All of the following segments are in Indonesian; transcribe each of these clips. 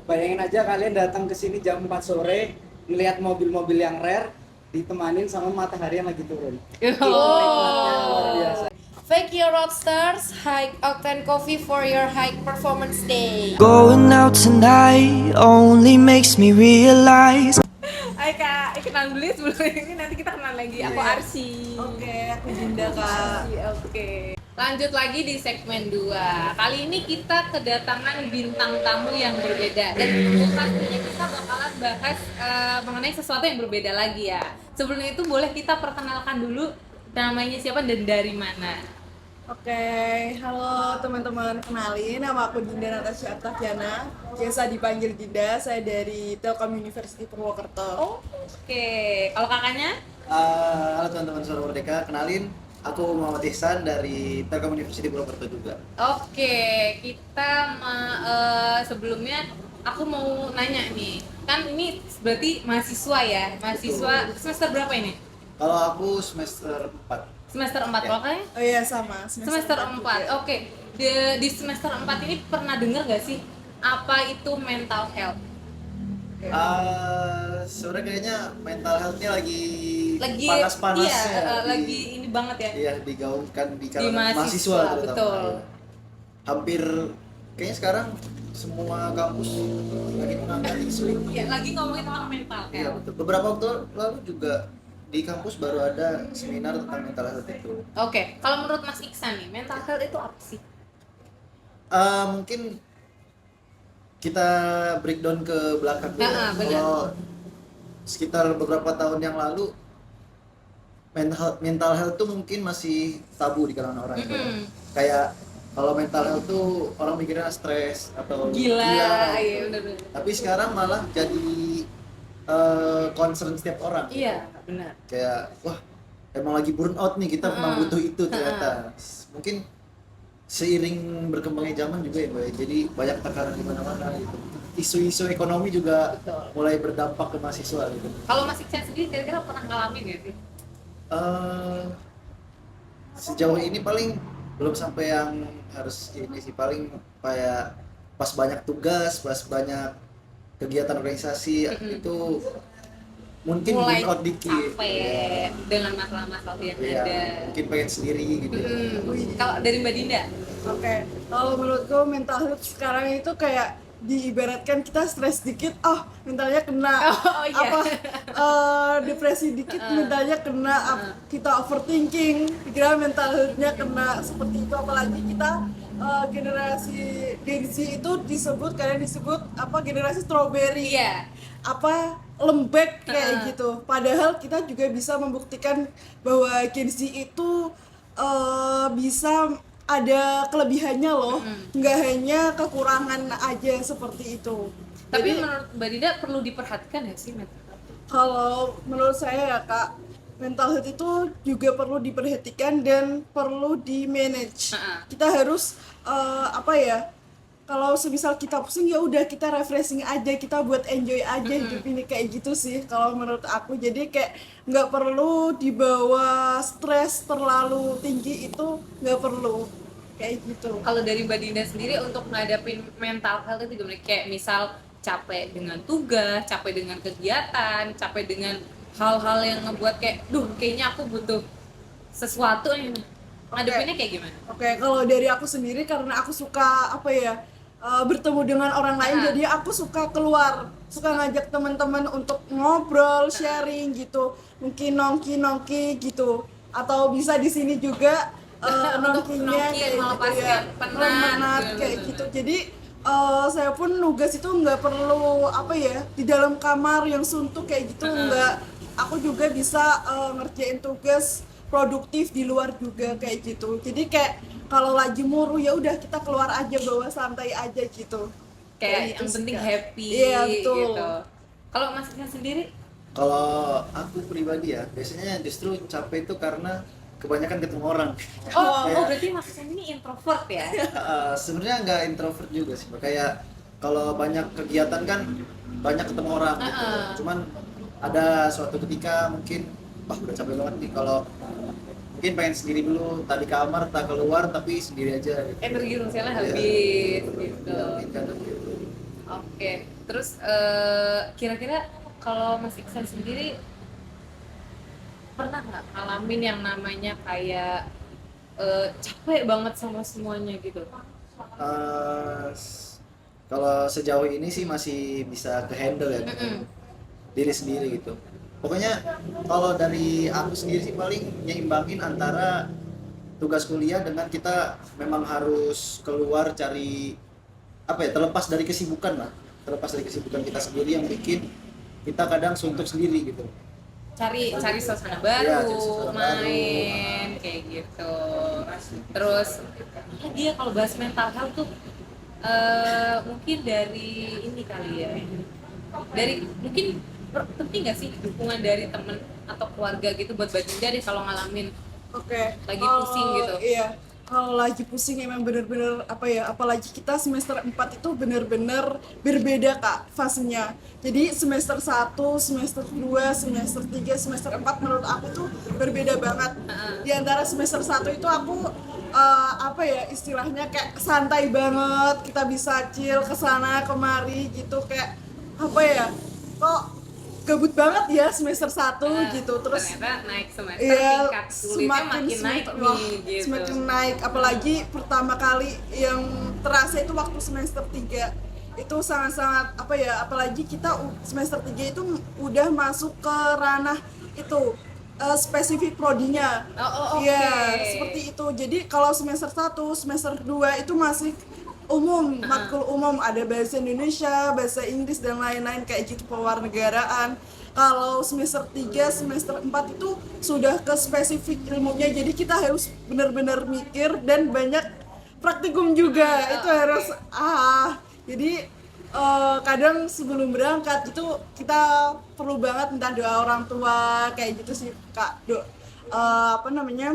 Bayangin aja kalian datang ke sini jam 4 sore, ngelihat mobil-mobil yang rare, ditemanin sama matahari yang lagi turun. Itu nikmatnya luar biasa. Fake your roadsters, high octane coffee for your high performance day. Going out tonight only makes me realize. Hai Kak, kenalan dulu ya sebelum ini, nanti kita kenalan lagi. Aku Arsi. Oke, aku Dinda Kak. Oke. Lanjut lagi di segmen 2. Kali ini kita kedatangan bintang tamu yang berbeda. Dan pastinya kita bakalan bahas mengenai sesuatu yang berbeda lagi ya. Sebelum itu boleh kita perkenalkan dulu namanya siapa dan dari mana? Oke, halo teman-teman, kenalin nama aku Dinda Natasha Artafiana. Biasa dipanggil Dinda, saya dari Telkom University Purwokerto. Oke. Kalau kakaknya? Halo teman-teman Suara Merdeka, kenalin aku Muhammad Ihsan dari Telkom University Purwokerto juga. Oke, kita sebelumnya aku mau nanya nih. Kan ini berarti mahasiswa ya? Mahasiswa semester berapa ini? Kalau aku semester 4. Semester 4 Ya. loh kan? Oh iya, sama. Semester 4. juga. Oke. Di semester 4 ini pernah dengar gak sih apa itu mental health? Sebenarnya kayaknya mental health-nya lagi Iya, panas-panasnya. lagi ini banget ya. Iya, digaungkan di Di kalangan mahasiswa terutama. betul. Ya. Hampir kayaknya sekarang semua kampus lagi mengangkat isu ini. Iya, lagi ngomongin tentang mental Iya, health. betul. Beberapa waktu lalu juga di kampus baru ada seminar tentang mental health itu. Oke, kalau menurut Mas Iksan nih, mental health itu apa sih? Mungkin kita breakdown ke belakang dulu. Benar. Kalau sekitar beberapa tahun yang lalu mental health tuh mungkin masih tabu di kalangan orang. Kayak kalau mental health tuh orang mikirnya stres atau Gila. Iya, benar-benar. Tapi sekarang malah jadi concern setiap orang. Iya, benar. Kayak wah emang lagi burn out nih, kita memang butuh itu ternyata. Mungkin seiring berkembangnya zaman juga ya Mbak, jadi banyak tekanan di mana-mana gitu. Isu-isu ekonomi juga mulai berdampak ke mahasiswa gitu. Kalau Mas Iksan sendiri kira-kira pernah ngalamin gak sih? Sejauh ini paling belum sampai yang harus ini sih, paling kayak pas banyak tugas, pas banyak kegiatan organisasi itu mungkin Mulai burn out dikit. capek dengan masalah-masalah yang Iya, ada. mungkin pengen sendiri gitu. Kalau dari Mbak Dinda? Oke, kalau menurutku mental health sekarang itu kayak diibaratkan kita stres dikit, mentalnya kena. Oh, iya. Depresi dikit, mentalnya kena. Kita overthinking, pikiran mental health-nya kena. Seperti itu, apalagi kita generasi Gen Z itu kadang disebut generasi strawberry. Iya. Lembek kayak gitu. Padahal kita juga bisa membuktikan bahwa Gen Z itu bisa ada kelebihannya loh, nggak hanya kekurangan aja seperti itu. Tapi Jadi, menurut Mbak Dinda perlu diperhatikan ya sih mental health? kalau menurut saya ya Kak, mental health itu juga perlu diperhatikan dan perlu di manage. Kita harus kalau semisal kita pusing ya udah kita refreshing aja, kita buat enjoy aja hidup ini, kayak gitu sih kalau menurut aku. Jadi kayak nggak perlu dibawa stres terlalu tinggi, itu nggak perlu kayak gitu. Kalau dari Mbak Dinda sendiri untuk ngadapin mental health itu gimana? Kayak misal capek dengan tugas, capek dengan kegiatan, capek dengan hal-hal yang ngebuat kayak, kayaknya aku butuh sesuatu nih. Ngadepinnya kayak gimana? Oke, kalau dari aku sendiri karena aku suka bertemu dengan orang lain, jadi aku suka keluar, suka ngajak teman-teman untuk ngobrol, sharing gitu, mungkin nongki gitu, atau bisa di sini juga nongkinya nongki, kayak gitu melepaskan ya, penat, kayak gitu. Jadi saya pun nugas itu nggak perlu di dalam kamar yang suntuk kayak gitu, nggak. Aku juga bisa ngerjain tugas produktif di luar juga kayak gitu. Jadi kayak kalau lagi muru ya udah kita keluar aja, bawa santai aja gitu. Kayak gitu yang sih, penting Kak. happy Iya, betul. gitu. Kalau Mas Iksan sendiri? Kalau aku pribadi ya, biasanya justru capek itu karena kebanyakan ketemu orang. Berarti Mas Iksan ini introvert ya? Sebenarnya nggak introvert juga sih, kayak kalau banyak kegiatan kan banyak ketemu orang gitu. Cuman ada suatu ketika mungkin udah capek banget nih, kalau mungkin pengen sendiri dulu, tadi kamar tak keluar tapi sendiri aja gitu. Energi sosialnya Iya. habis gitu. Iya, mungkin kadang gitu. Oke. Terus kira-kira kalau Mas Iksan sendiri pernah nggak ngalamin yang namanya kayak capek banget sama semuanya gitu? Eh, kalau sejauh ini sih masih bisa ke handle ya diri sendiri gitu. Pokoknya kalau dari aku sendiri sih paling nyimbangin antara tugas kuliah dengan kita memang harus keluar cari apa ya, terlepas dari kesibukan lah, terlepas dari kesibukan kita sendiri yang bikin kita kadang suntuk sendiri gitu. Cari suasana baru, Iya, cari suasana main kayak gitu. Terus dia kalau bahas mental health tuh mungkin dari ini kali ya, dari mungkin penting nggak sih dukungan dari temen atau keluarga gitu buat Mbak Dinda deh kalau ngalamin Oke. lagi Kalau- pusing gitu. Iya. Kalau lagi pusing emang bener-bener apa ya, apalagi kita semester 4 itu bener-bener berbeda Kak fasenya. Jadi semester 1, semester 2, semester 3, semester 4 menurut aku tuh berbeda banget. Di antara semester 1 itu aku apa ya istilahnya kayak santai banget, kita bisa chill kesana kemari gitu kayak apa ya, kok gabut banget ya semester 1 gitu. Terus ternyata naik semester iya, tingkat sulitnya makin naik wah, nih gitu. semakin naik, apalagi pertama kali yang terasa itu waktu semester 3 itu sangat-sangat apa ya, apalagi kita semester 3 itu udah masuk ke ranah itu spesifik prodinya. Oh, oke. Iya, seperti itu. Jadi kalau semester 1, semester 2 itu masih umum, matkul umum, ada bahasa Indonesia, bahasa Inggris dan lain-lain kayak gitu, pewarnegaraan. Kalau semester 3, semester 4 itu sudah ke spesifik ilmunya, jadi kita harus benar-benar mikir dan banyak praktikum juga. Itu harus jadi kadang sebelum berangkat itu kita perlu banget minta doa orang tua kayak gitu sih Kak. Apa namanya?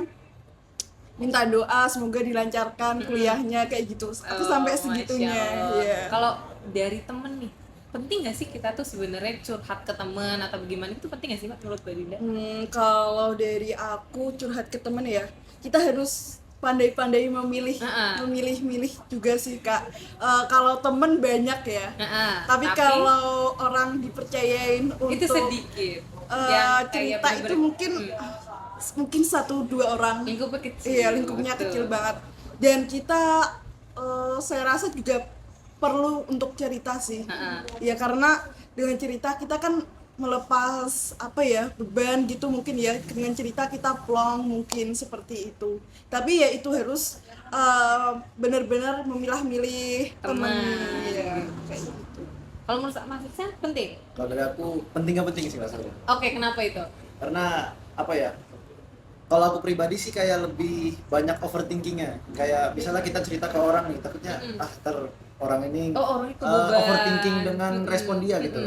Minta doa semoga dilancarkan kuliahnya kayak gitu. Aku sampai segitunya. Masya Allah. Iya. Kalau dari temen nih, penting nggak sih kita tuh sebenarnya curhat ke temen atau bagaimana, itu penting nggak sih Mbak menurut Mbak Dinda? Kalau dari aku curhat ke temen ya, kita harus pandai-pandai memilih-milih juga sih Kak. Kalau temen banyak ya, tapi kalau orang dipercayain untuk itu sedikit cerita kayak itu mungkin 1-2 orang. lingkupnya kecil. Iya, lingkupnya betul. kecil banget. Dan kita saya rasa juga perlu untuk cerita sih. Ya karena dengan cerita kita kan melepas apa ya, beban gitu mungkin ya, dengan cerita kita plong mungkin seperti itu. Tapi ya itu harus benar-benar memilah-milih teman. Ya, kayak gitu. Kalau menurut Mas Iksan penting? Kalau dari aku penting gak penting sih Mas Aldo. Oke, kenapa itu? Karena apa ya, kalau aku pribadi sih kayak lebih banyak overthinkingnya. Kayak misalnya kita cerita ke orang nih, takutnya ntar orang ini orang itu beban. overthinking dengan respon dia gitu.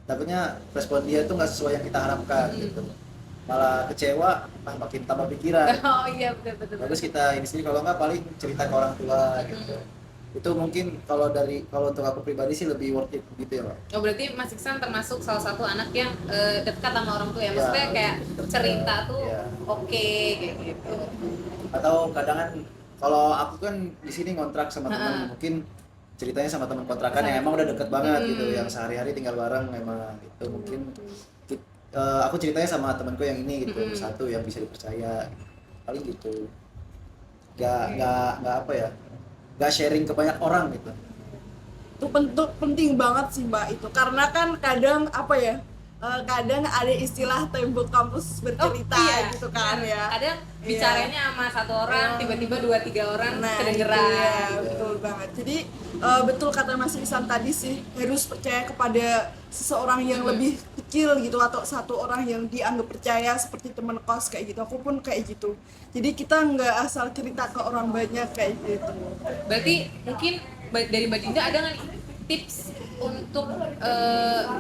Takutnya respon dia itu nggak sesuai yang kita harapkan gitu, malah kecewa, makin tambah pikiran. Oh iya, betul. Bagus kita ini sendiri, kalau nggak paling cerita ke orang tua gitu. Itu mungkin kalau untuk aku pribadi sih lebih worth it gitu ya Pak. Oh, berarti Mas Iksan termasuk salah satu anak yang dekat sama orang tua ya? Ya, Maksudnya kayak dekat. cerita tuh Ya. oke, kayak gitu. Atau kadang kan kalau aku kan di sini ngontrak sama teman, mungkin ceritanya sama teman kontrakan yang emang udah deket banget gitu, yang sehari-hari tinggal bareng memang gitu. Mungkin aku ceritanya sama temanku yang ini gitu, satu yang bisa dipercaya, paling gitu. Nggak apa ya, nggak sharing ke banyak orang gitu. Itu penting banget sih Mbak itu, karena kan kadang apa ya, kadang ada istilah tembok kampus bercerita gitu kan ya. Kadang bicaranya sama satu orang, tiba-tiba 2-3 orang kedengeran. Iya, betul banget. Jadi betul kata Mas Iksan tadi sih, harus percaya kepada seseorang yang lebih kecil gitu, atau satu orang yang dianggap percaya seperti teman kos kayak gitu. Aku pun kayak gitu. Jadi kita nggak asal cerita ke orang banyak kayak gitu. Berarti mungkin dari Mbak Dinda ada nggak nih tips untuk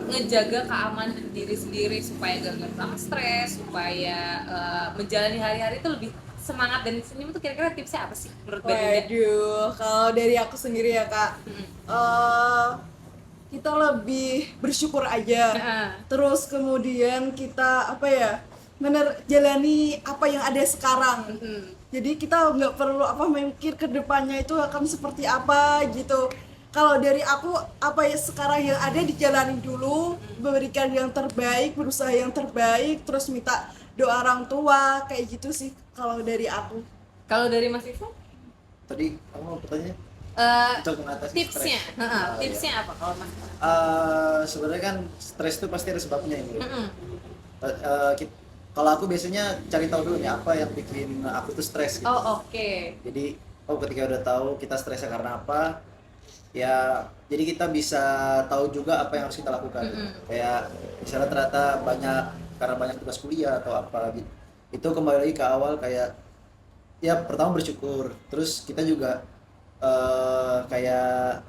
ngejaga keamanan diri sendiri supaya gak gampang stres, supaya menjalani hari-hari itu lebih semangat dan senyum, tuh kira-kira tipsnya apa sih menurut Mbak Dinda? Waduh, kalau dari aku sendiri ya Kak, kita lebih bersyukur aja. Terus kemudian kita apa ya, jalani apa yang ada sekarang. Jadi kita nggak perlu mikir ke depannya itu akan seperti apa gitu. kalau dari aku apa ya sekarang yang ada dijalanin dulu, memberikan yang terbaik, berusaha yang terbaik, terus minta doa orang tua kayak gitu sih kalau dari aku. Kalau dari Mas Iksan? Tadi kamu mau bertanya? Eh, Untuk mengatasi tipsnya, stres. tipsnya apa kalau Mas? Sebenarnya kan stres itu pasti ada sebabnya ini. Mm-mm. Kalau aku biasanya cari tahu dulu nih apa yang bikin aku tuh stres gitu. Oh oke. Jadi ketika udah tahu kita stresnya karena apa, ya jadi kita bisa tahu juga apa yang harus kita lakukan. Kayak misalnya ternyata karena banyak tugas kuliah atau apa gitu. Itu kembali lagi ke awal kayak ya pertama bersyukur, terus kita juga kayak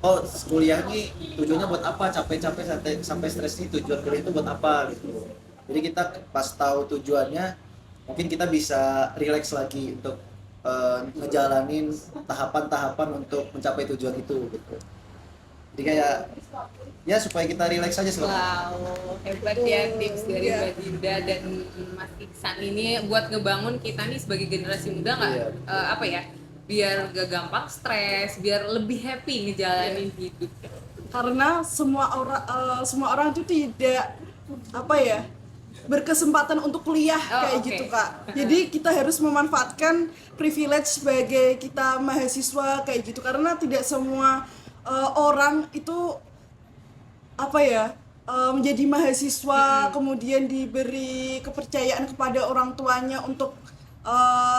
oh kuliah ini tujuannya buat apa, capek-capek sampai stres ini tujuan kuliah itu buat apa gitu. Jadi kita pas tahu tujuannya mungkin kita bisa relax lagi untuk ngejalanin tahapan-tahapan untuk mencapai tujuan itu gitu. Jadi kayak ya supaya kita relax aja selama. Wow, hebat ya tips dari Mbak Dinda dan Mas Iksan ini buat ngebangun kita nih sebagai generasi muda nggak Iya. apa ya, biar gak gampang stres, biar lebih happy ngejalanin hidup. Karena semua orang itu tidak apa ya berkesempatan untuk kuliah kayak oke. gitu Kak. Jadi kita harus memanfaatkan privilege sebagai kita mahasiswa kayak gitu karena tidak semua orang itu apa ya menjadi mahasiswa kemudian diberi kepercayaan kepada orang tuanya untuk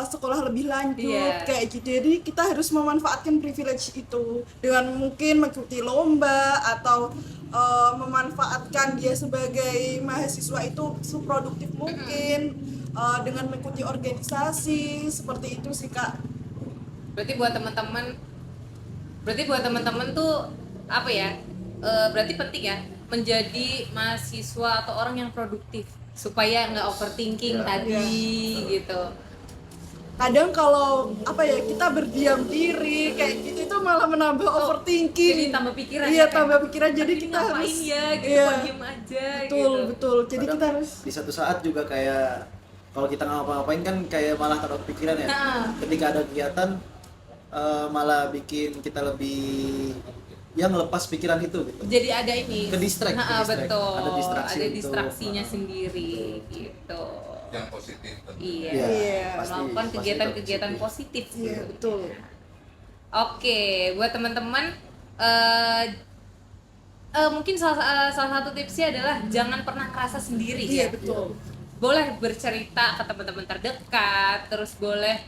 sekolah lebih lanjut Iya. kayak gitu. Jadi kita harus memanfaatkan privilege itu dengan mungkin mengikuti lomba atau memanfaatkan dia sebagai mahasiswa itu seproduktif mungkin dengan mengikuti organisasi seperti itu sih Kak. Berarti buat teman-teman tuh apa ya? Berarti penting ya menjadi mahasiswa atau orang yang produktif supaya nggak overthinking Ya. tadi gitu. Kadang kalau apa ya kita berdiam diri kayak gitu itu malah menambah overthinking. Jadi tambah pikiran. Iya, ya, kayak, tambah pikiran. Jadi "Aduh, kita ngapain harus ya gitu, iya, kok diem aja betul, gitu. betul. Jadi Kadang kita harus di satu saat juga kayak kalau kita ngapa-ngapain kan kayak malah taruh pikiran ya. Nah. Ketika ada kegiatan malah bikin kita lebih ya ngelepas pikiran itu gitu. Jadi ada ini. Ke distract, Ha-ha, ke distract. betul. Ada distraksi Ada untuk- distraksinya sendiri gitu. yang positif tentu. Iya. Iya, pasti- Melakukan pasti kegiatan-kegiatan itu positif. iya, betul. Oke, buat teman-teman mungkin salah satu tipsnya adalah jangan pernah merasa sendiri ya. Iya, betul. Boleh bercerita ke teman-teman terdekat, terus boleh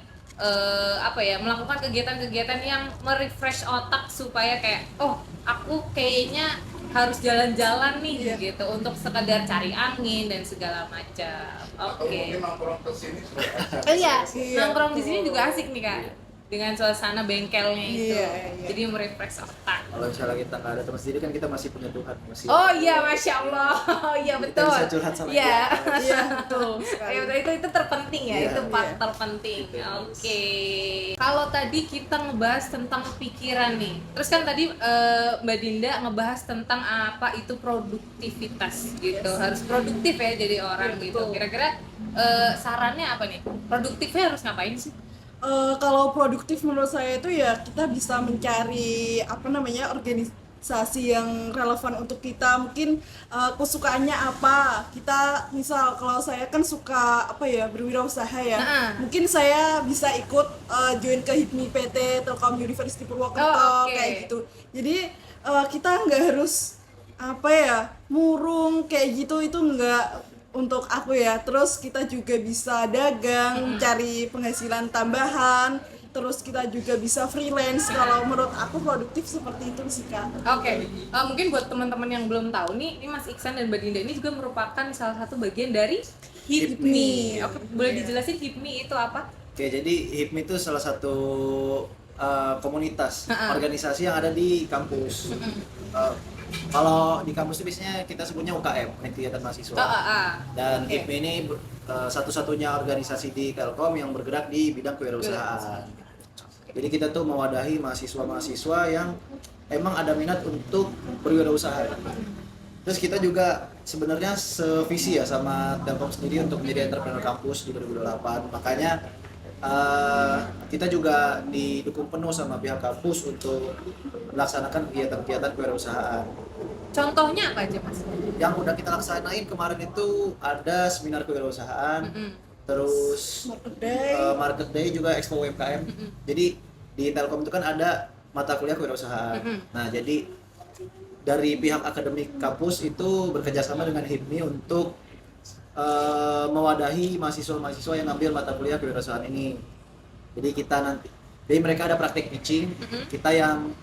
melakukan kegiatan-kegiatan yang merefresh otak supaya kayak oh aku kayaknya harus jalan-jalan nih Iya. gitu untuk sekedar cari angin dan segala macam. Atau Oke. mungkin nongkrong ke sini sudah asik. Iya, Iya, nongkrong di betul. sini juga asik nih Kak. Dengan suasana bengkelnya itu. Iya, iya. Jadi merefresh otak. Kalau misalnya kita nggak ada teman sendiri kan kita masih punya Tuhan, masih. Oh iya, Masya Allah. Oh iya Kita betul. bisa curhat sama Iya. Iya, betul sekali. Ya, itu terpenting ya, Iya, itu part iya. terpenting. Oke. Kalau tadi kita ngebahas tentang pikiran nih, terus kan tadi Mbak Dinda ngebahas tentang apa itu produktivitas gitu, harus produktif ya jadi orang Iya, gitu. betul. Kira-kira sarannya apa nih? Produktifnya harus ngapain sih? Kalau produktif menurut saya itu ya kita bisa mencari apa namanya organisasi yang relevan untuk kita, mungkin kesukaannya apa. Kita misal kalau saya kan suka apa ya berwirausaha ya, Nah. mungkin saya bisa ikut join ke HIPMI PT Telkom University Purwokerto Oh, oke. kayak gitu. Jadi kita nggak harus apa ya murung kayak gitu, itu nggak untuk aku ya. Terus kita juga bisa dagang, cari penghasilan tambahan, terus kita juga bisa freelance. Kalau menurut aku produktif seperti itu sih Kak. Oke, mungkin buat teman-teman yang belum tahu nih, ini Mas Iksan dan Mbak Dinda ini juga merupakan salah satu bagian dari HIPMI. Oke, boleh dijelasin HIPMI itu apa? Oke, jadi HIPMI itu salah satu komunitas organisasi yang ada di kampus. Kalau di kampus itu biasanya kita sebutnya UKM, unit kegiatan mahasiswa. Dan Oke. HIPMI ini satu-satunya organisasi di Telkom yang bergerak di bidang kewirausahaan. Jadi kita tuh mewadahi mahasiswa-mahasiswa yang emang ada minat untuk berwirausaha. Terus kita juga sebenarnya sevisi ya sama Telkom sendiri untuk menjadi entrepreneur kampus di 2028. Makanya kita juga didukung penuh sama pihak kampus untuk melaksanakan kegiatan-kegiatan kewirausahaan. Contohnya apa aja Mas? Yang udah kita laksanain kemarin itu ada seminar kewirausahaan, terus Market Day. Market Day juga Expo UMKM. Jadi di Telkom itu kan ada mata kuliah kewirausahaan. Nah, jadi dari pihak akademik kampus itu bekerjasama dengan HIPMI untuk mewadahi mahasiswa-mahasiswa yang ngambil mata kuliah kewirausahaan ini. Jadi mereka ada praktek pitching, kita yang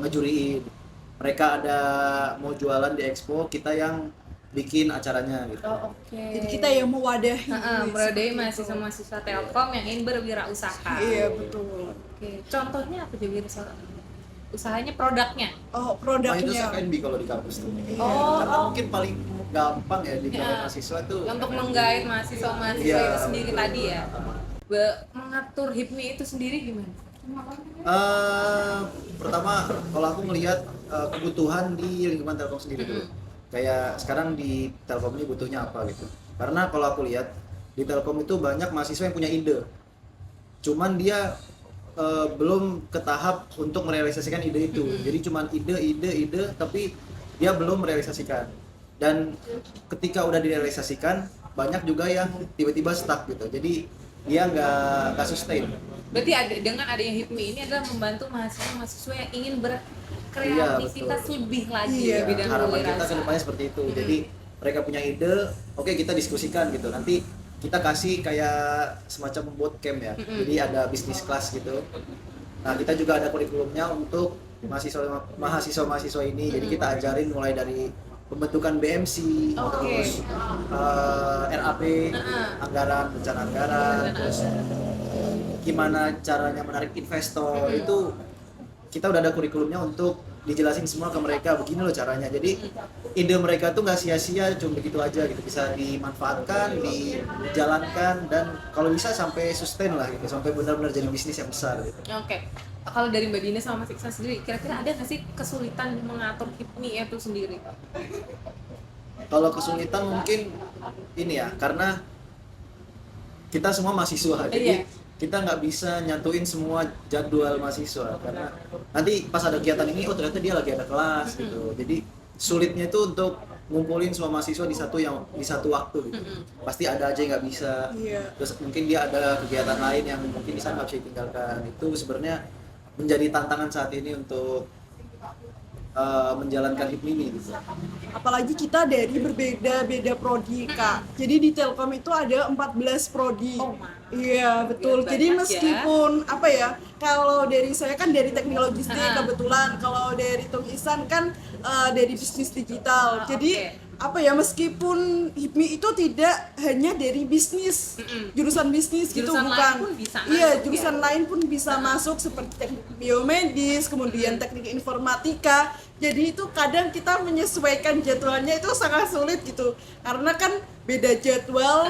ngejuriin. Mereka ada mau jualan di expo, kita yang bikin acaranya gitu. Oh, oke. Jadi kita yang mewadahi. Mewadahi mahasiswa-mahasiswa Telkom yang ingin berwirausaha. Iya, betul. Oke. Contohnya apa jadi usahanya, produknya? Oh, Nah, itu produknya. FNB kalau di kampus tuh. Oh, Karena oh. mungkin paling gampang ya di kalangan Iya. mahasiswa tuh. Untuk menggait mahasiswa-mahasiswa Iya. itu sendiri tadi ya. Mengatur HIPMI itu sendiri gimana? Pertama kalau aku melihat kebutuhan di lingkungan Telkom sendiri dulu. Kayak sekarang di Telkom ini butuhnya apa gitu. Karena kalau aku lihat di Telkom itu banyak mahasiswa yang punya ide. Cuman dia belum ke tahap untuk merealisasikan ide itu. Jadi cuman ide, tapi dia belum merealisasikan. Dan ketika udah direalisasikan, banyak juga yang tiba-tiba stuck gitu. Jadi dia nggak sustain. Berarti dengan adanya HIPMI ini adalah membantu mahasiswa-mahasiswa yang ingin berkreativitas Iya, lebih lagi Iya, di bidang harapan kita ke kewirausahaan. depannya seperti itu. Jadi mereka punya ide, oke kita diskusikan gitu. Nanti kita kasih kayak semacam bootcamp ya. Jadi ada bisnis kelas gitu. Nah, kita juga ada kurikulumnya untuk mahasiswa ini. Jadi kita ajarin mulai dari pembentukan BMC, terus RAP, anggaran, rencana anggaran, terus gimana caranya menarik investor. Itu kita udah ada kurikulumnya untuk dijelasin semua ke mereka, begini loh caranya. Jadi ide mereka tuh nggak sia-sia, cuma begitu aja gitu, bisa dimanfaatkan, dijalankan, dan kalau bisa sampai sustain lah gitu, sampai benar-benar jadi bisnis yang besar gitu. Oke. Kalau dari Mbak Dina sama Mas Iksan sendiri, kira-kira ada nggak sih kesulitan mengatur HIPMI itu sendiri? Kalau kesulitan mungkin ini ya, karena kita semua mahasiswa, jadi kita nggak bisa nyatuin semua jadwal mahasiswa, karena nanti pas ada kegiatan ini, oh ternyata dia lagi ada kelas gitu. Jadi sulitnya itu untuk ngumpulin semua mahasiswa di satu waktu gitu. Pasti ada aja yang nggak bisa. Iya. Terus mungkin dia ada kegiatan lain yang mungkin di sana nggak bisa ditinggalkan. Itu sebenarnya menjadi tantangan saat ini untuk menjalankan HIPMI ini gitu. Apalagi kita dari berbeda-beda prodi, Kak. Jadi di Telkom itu ada 14 prodi. Oh, iya, betul. Banyak Jadi ya. meskipun apa ya, kalau dari saya kan dari teknik logistik Ah. kebetulan, kalau dari Tung Isan kan dari bisnis digital. Ah, Jadi oke. apa ya, meskipun HIPMI itu tidak hanya dari bisnis, jurusan bisnis gitu, Jurusan lain bukan. pun bisa Iya, masuk, jurusan lain pun bisa masuk seperti teknik biomedis, kemudian teknik informatika. Jadi itu kadang kita menyesuaikan jadwalnya itu sangat sulit gitu, karena kan beda jadwal,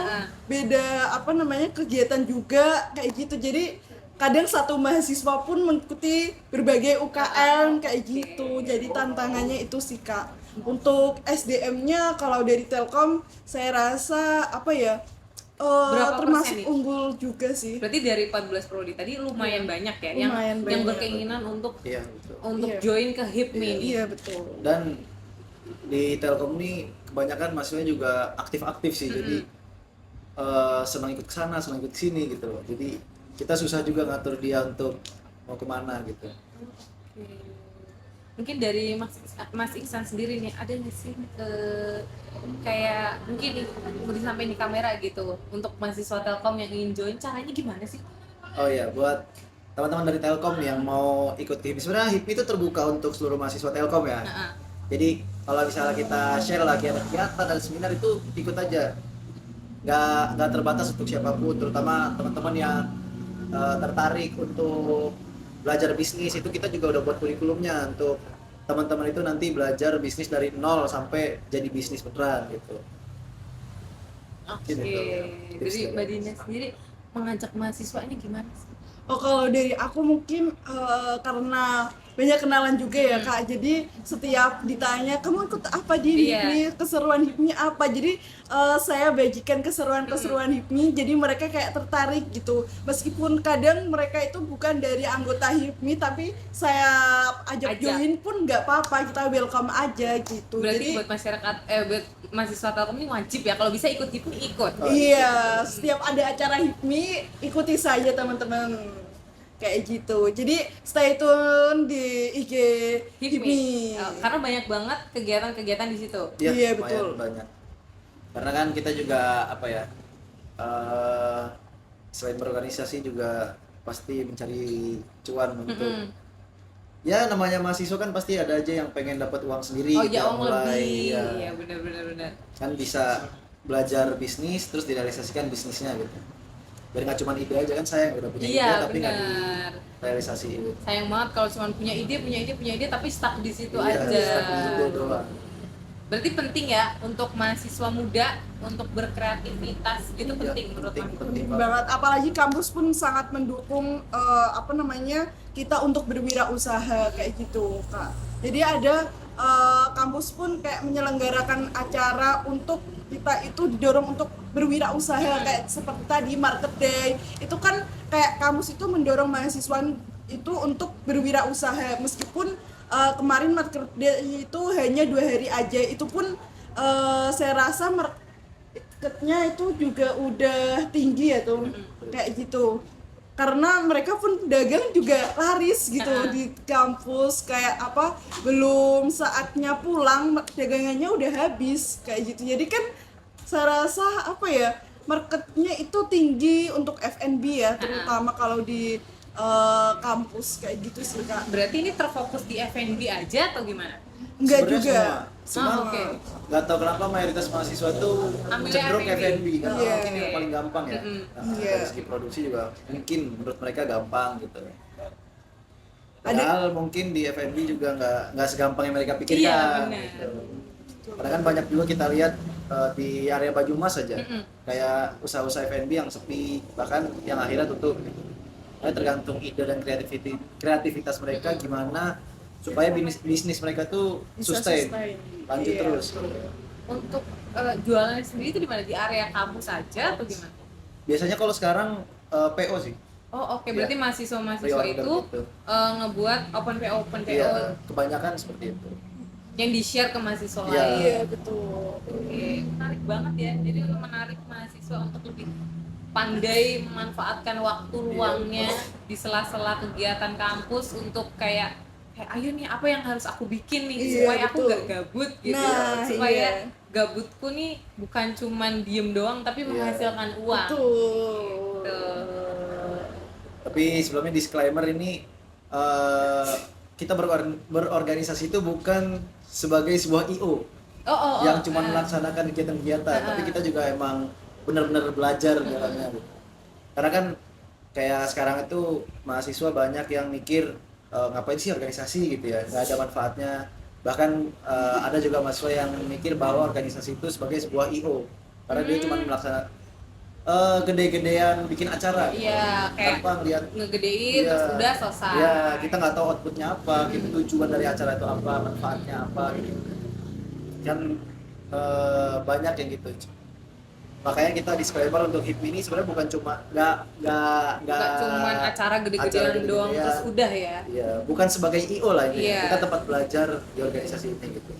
beda apa namanya kegiatan juga kayak gitu. Jadi kadang satu mahasiswa pun mengikuti berbagai UKM kayak gitu. Jadi tantangannya itu sih, Kak. Untuk SDM-nya kalau dari Telkom saya rasa apa ya, Berapa termasuk persen nih? unggul juga sih. Berarti dari 14 prodi tadi lumayan banyak ya Lumayan yang banyak. berkeinginan untuk Iya, betul. untuk Iya. join ke HIPMI ini. Iya, betul. Dan di Telkom ini kebanyakan mahasiswanya juga aktif-aktif sih, jadi senang ikut ke sana, senang ikut ke sini gitu loh. Jadi kita susah juga ngatur dia untuk mau kemana gitu. Oke. Mungkin dari Mas Iksan sendiri nih, ada nggak sih kayak mungkin mau disampaikan di kamera gitu untuk mahasiswa Telkom yang ingin join, caranya gimana sih? Oh ya, buat teman-teman dari Telkom yang mau ikut HIPMI, sebenarnya HIPMI itu terbuka untuk seluruh mahasiswa Telkom ya. Jadi kalau misalnya kita share lagi ada kegiatan dan seminar, itu ikut aja, nggak terbatas untuk siapapun, terutama teman-teman yang tertarik untuk belajar bisnis. Itu kita juga udah buat kurikulumnya untuk teman-teman itu nanti belajar bisnis dari nol sampai jadi bisnis beneran gitu. Oke. Gitu. Jadi Mbak Dina sendiri mengajak mahasiswa ini gimana sih? Oh, kalau dari aku mungkin karena banyak kenalan juga ya Kak. Jadi setiap ditanya kamu ikut apa di Iya. HIPMI, keseruan HIPMI apa, jadi saya bagikan keseruan-keseruan HIPMI, jadi mereka kayak tertarik gitu. Meskipun kadang mereka itu bukan dari anggota HIPMI, tapi saya ajak join pun nggak apa-apa, kita welcome aja gitu. Berarti Jadi buat masyarakat buat mahasiswa Telkom ini wajib ya, kalau bisa ikut HIPMI ikut. iya, setiap ada acara HIPMI ikuti saja teman-teman, kayak gitu. Jadi stay tune di IG HIPMI. Karena banyak banget kegiatan-kegiatan di situ. Iya, Iya, lumayan betul. banyak. Karena kan kita juga apa ya, selain berorganisasi juga pasti mencari cuan untuk ya namanya mahasiswa kan pasti ada aja yang pengen dapat uang sendiri Oh gitu, ya, uang lebih. ya. Iya, benar. Kan bisa belajar bisnis terus direalisasikan bisnisnya gitu. Biar nggak cuma ide aja, kan saya yang udah punya ide Iya, tapi nggak benar. direalisasiin. Sayang banget kalau cuma punya ide tapi stuck di situ Iya, aja. stuck di ide doang. Berarti penting ya untuk mahasiswa muda untuk berkreativitas itu Iya, penting menurut Mas. penting banget, apalagi kampus pun sangat mendukung kita untuk berwirausaha kayak gitu Kak. Jadi ada kampus pun kayak menyelenggarakan acara untuk kita itu didorong untuk berwirausaha, kayak seperti tadi Market Day. Itu kan kayak kampus itu mendorong mahasiswa itu untuk berwirausaha, meskipun kemarin Market Day itu hanya 2 hari aja, itu pun saya rasa marketnya itu juga udah tinggi ya tuh, kayak gitu. Karena mereka pun dagang juga laris gitu di kampus, kayak apa, belum saatnya pulang dagangannya udah habis kayak gitu. Jadi kan saya rasa apa ya, marketnya itu tinggi untuk F&B ya, terutama kalau di kampus kayak gitu sih Kak. Berarti ini terfokus di F&B aja atau gimana? Enggak Sebenarnya juga. semua Oke. nggak tahu kenapa mayoritas mahasiswa tuh Ambilnya cenderung F&B. F&B kan, Iya. mungkin yang paling gampang ya. Nah, Iya. dari segi produksi juga mungkin menurut mereka gampang gitu. Padahal mungkin di F&B juga nggak segampang yang mereka pikirkan. Iya, benar. Gitu. Karena kan banyak juga kita lihat di area Baju Mas saja, kayak usaha-usaha F&B yang sepi, bahkan yang akhirnya tutup. Gitu. Nah, tergantung ide dan kreativitas mereka gimana supaya bisnis mereka tuh Bisa sustain, sustain. lanjut Iya. terus. Untuk jualan sendiri itu di mana? Di area kampus saja atau gimana? Biasanya kalau sekarang PO sih. Oh oke, berarti mahasiswa-mahasiswa Pre-order itu gitu. ngebuat open PO Iya, kebanyakan seperti itu. yang di-share ke mahasiswa Iya. lain. Iya betul. Oke, menarik banget ya. Jadi untuk menarik mahasiswa untuk lebih pandai memanfaatkan waktu luangnya di sela-sela kegiatan kampus untuk kayak ayo nih apa yang harus aku bikin nih Iya, supaya aku betul. gak gabut gitu. Nah, Supaya iya. gabutku nih bukan cuman diem doang tapi Iya. menghasilkan uang. Betul. Tuh. Tapi sebelumnya disclaimer ini kita berorganisasi itu bukan sebagai sebuah IO yang cuma melaksanakan kegiatan-kegiatan, tapi kita juga emang benar-benar belajar jalannya gitu. Karena kan kayak sekarang itu mahasiswa banyak yang mikir ngapain sih organisasi gitu ya, nggak ada manfaatnya. Bahkan ada juga mahasiswa yang mikir bahwa organisasi itu sebagai sebuah IO karena dia cuma melaksanakan gede-gedean bikin acara Iya, kayak tanpa ngeliat ngegedein terus udah selesai. Iya, kita nggak tahu outputnya apa, gitu, tujuan dari acara itu apa, manfaatnya apa, gitu. Kan banyak yang gitu. Makanya kita disclaimer untuk HIPMI ini sebenarnya bukan cuma nggak Cuma acara gede-gedean doang terus udah ya. Iya, bukan sebagai IO lah ini. Iya. Kita tempat belajar di organisasi ini gitu.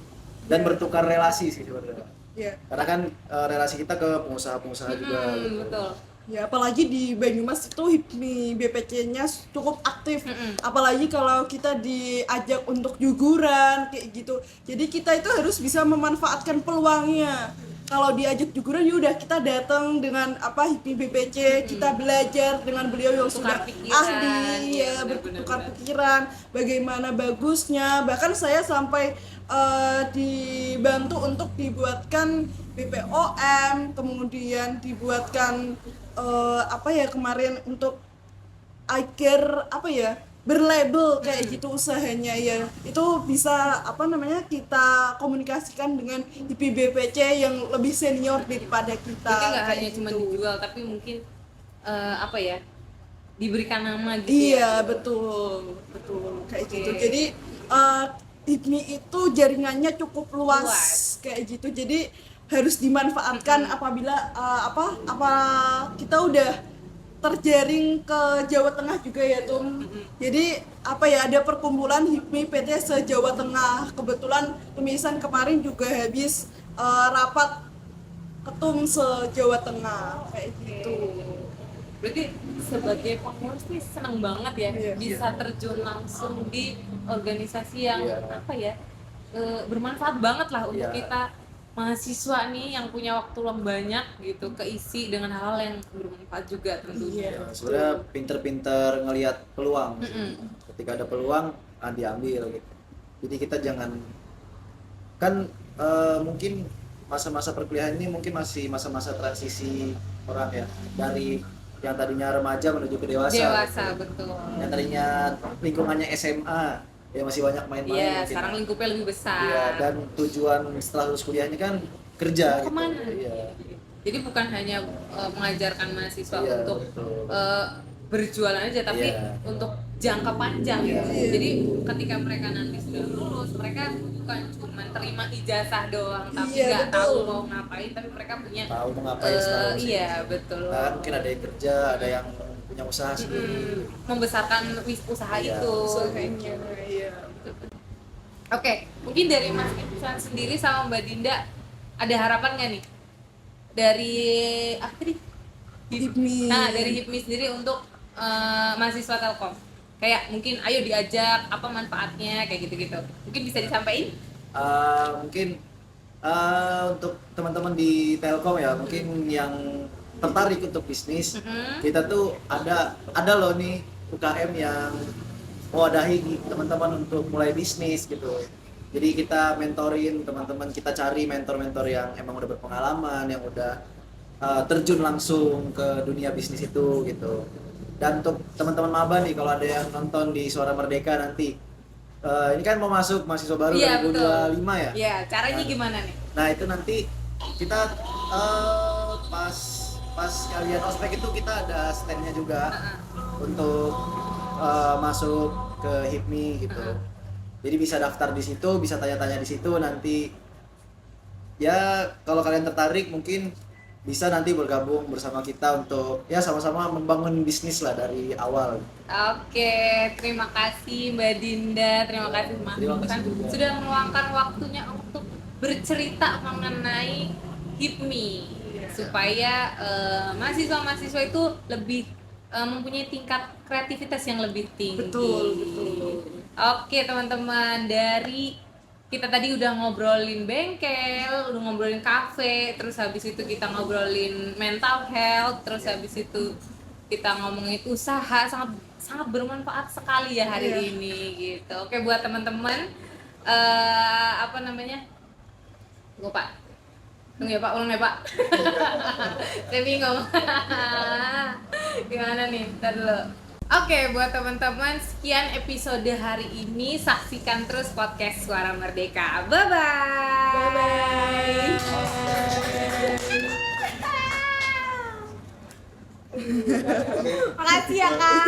Dan bertukar relasi sih sebenarnya. Iya. Karena kan relasi kita ke pengusaha-pengusaha juga. Gitu. Betul. Ya apalagi di Banyumas itu HIPMI BPC-nya cukup aktif. Apalagi kalau kita diajak untuk juguran kayak gitu. Jadi kita itu harus bisa memanfaatkan peluangnya. Kalau diajak juguran ya udah kita datang dengan HIPMI BPC, kita belajar dengan beliau yang Tukar sudah pikiran, ahli ya, ya, benar-benar. bertukar pikiran bagaimana bagusnya. Bahkan saya sampai dibantu untuk dibuatkan BPOM, kemudian dibuatkan kemarin untuk agar berlabel kayak gitu usahanya ya. Itu bisa kita komunikasikan dengan IPBPC yang lebih senior daripada kita. Mungkin nggak kayak hanya cuma gitu. dijual tapi mungkin diberikan nama gitu Iya, ya. betul kayak Oke. gitu. Jadi HIPMI itu jaringannya cukup luas, Luas. kayak gitu. Jadi harus dimanfaatkan apabila apa kita udah terjaring ke Jawa Tengah juga ya, Tum. Jadi apa ya, ada perkumpulan HIPMI PT se-Jawa Tengah. Kebetulan Tumisan kemarin juga habis rapat ketum se-Jawa Tengah kayak gitu. Berarti sebagai pengurus nih seneng banget ya Iya. bisa terjun langsung di organisasi yang Iya. apa ya bermanfaat banget lah untuk Iya. kita mahasiswa nih yang punya waktu luang banyak gitu, keisi dengan hal-hal yang bermanfaat juga tentunya. Ya, sebenarnya pinter-pinter ngelihat peluang. Mm-mm. Ketika ada peluang, diambil gitu. Jadi kita jangan kan mungkin masa-masa perkuliahan ini mungkin masih masa-masa transisi orang ya, dari yang tadinya remaja menuju ke dewasa. Dewasa, betul. Yang tadinya lingkungannya SMA ya masih banyak main-main. Iya, mungkin. sekarang lingkupnya lebih besar. Iya, dan tujuan setelah lulus kuliahnya kan kerja Mau kemana? gitu. Iya. Jadi bukan hanya mengajarkan mahasiswa Iya, untuk betul. berjualan aja, tapi Iya. untuk jangka panjang Iya. gitu. Jadi ketika mereka nanti sudah lulus, mereka bukan cuma terima ijazah doang, tapi Iya, nggak betul. tahu mau ngapain, tapi mereka punya Tahu mau ngapain setelah lulus. iya betul. Nah, mungkin ada yang kerja, ada yang punya usaha sendiri. Membesarkan usaha Iya. itu. Usahanya, iya. Oke, mungkin dari Mas Iksan sendiri sama Mbak Dinda ada harapan nggak nih dari apa tadi? HIPMI. Nah, dari HIPMI sendiri untuk mahasiswa Telkom. Kayak mungkin ayo diajak apa manfaatnya kayak gitu-gitu. Mungkin bisa disampaikan? Mungkin untuk teman-teman di Telkom ya, mungkin yang tertarik untuk bisnis, kita tuh ada loh nih UKM yang mewadahi teman-teman untuk mulai bisnis gitu. Jadi kita mentorin teman-teman, kita cari mentor-mentor yang emang udah berpengalaman, yang udah terjun langsung ke dunia bisnis itu gitu. Dan untuk teman-teman maba nih, kalau ada yang nonton di Suara Merdeka nanti, ini kan mau masuk mahasiswa baru Iya, 2025 ya. Iya, caranya Nah, gimana nih? Nah itu nanti kita pas kalian ospek itu kita ada standnya juga untuk masuk ke HIPMI gitu. Jadi bisa daftar di situ, bisa tanya-tanya di situ nanti. Ya kalau kalian tertarik mungkin bisa nanti bergabung bersama kita untuk ya sama-sama membangun bisnis lah dari awal. Oke, terima kasih Mbak Dinda, terima kasih Mas Terima kasih Iksan juga. sudah meluangkan waktunya untuk bercerita mengenai HIPMI supaya mahasiswa-mahasiswa itu lebih mempunyai tingkat kreativitas yang lebih tinggi. Betul. Oke teman-teman, dari kita tadi udah ngobrolin bengkel, udah ngobrolin kafe, terus habis itu kita ngobrolin mental health, terus habis itu kita ngomongin usaha, sangat bermanfaat sekali ya hari Iya. ini gitu. Oke, buat teman-teman apa namanya? Lupa. Tunggu ya Pak, ulang ya Pak. Saya bingung. Gimana nih? Ntar dulu. Oke, buat teman-teman, sekian episode hari ini. Saksikan terus podcast Suara Merdeka. Bye-bye. Makasih ya Kak.